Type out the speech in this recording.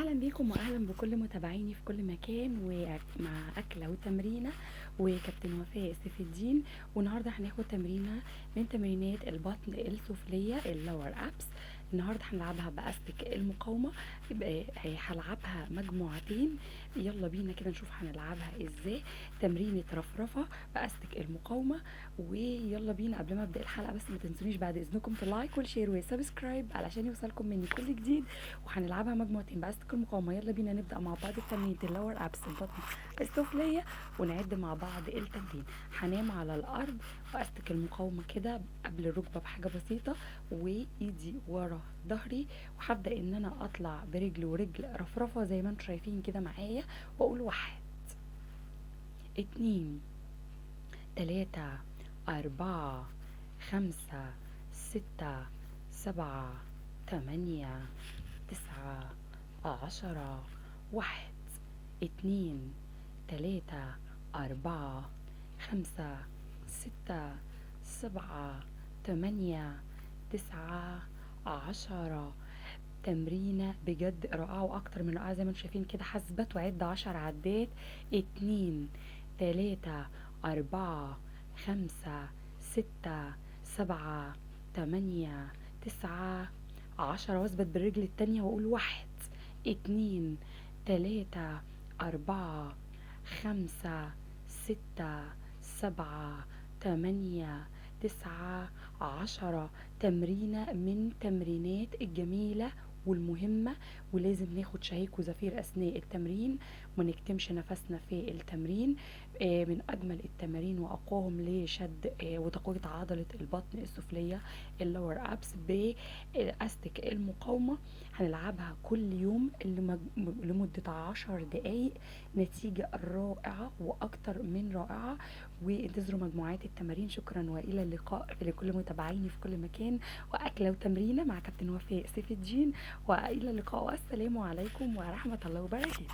اهلا بيكم واهلا بكل متابعيني في كل مكان ومع اكله وتمرينه وكابتن وفاء سيف الدين. والنهارده هناخد تمرينه من تمرينات البطن السفليه اللور ابس. النهارده هنلعبها باستك المقاومه. هلعبها مجموعتين. يلا بينا كده نشوف هنلعبها ازاي. تمرينه رفرفه باستك المقاومه. ويلا بينا قبل ما ابدا الحلقه بس ما تنسونيش بعد اذنكم تلايك والشير والسبسكرايب علشان يوصلكم مني كل جديد. وهنلعبها مجموعتين باستك المقاومه. يلا بينا نبدا مع بعض التمرين اللور ابس البطن السفليه ونعد مع بعض التمرين. هنام على الارض واستك المقاومه كده قبل الركبه بحاجه بسيطه وايدي ورا ظهري. وهبدا ان انا اطلع برجل ورجل رفرفه زي ما انتم شايفين كده معايا واقول 1 2 3 4 5 6 7 8 9 10. 1 2 3 4 5 6 7 8 9 10. تمرينة بجد رائعة واكتر من رائعة زي ما انتم شايفين كده. حسبت وعد 10 عدات. 2 3 4 5 6 7 8 9 10. واثبت بالرجل التانية واقول 1 2 3 4 5 6 7 8 9 10. تمرينة من تمرينات الجميلة والمهمة. ولازم ناخد شهيق وزفير أثناء التمرين ونكتمش نفسنا في التمرين. من أجمل التمارين وأقواهم لشد وتقوية عضلة البطن السفلية اللور أبس بأستك المقاومة. هنلعبها كل يوم لمدة 10 دقايق. نتيجة رائعة وأكتر من رائعة. وانتظروا مجموعات التمارين. شكرا وإلى اللقاء لكل متابعيني في كل مكان. وأكلة وتمرينة مع كابتن وفاء سيف الدين. وإلى اللقاء والسلام عليكم ورحمة الله وبركاته.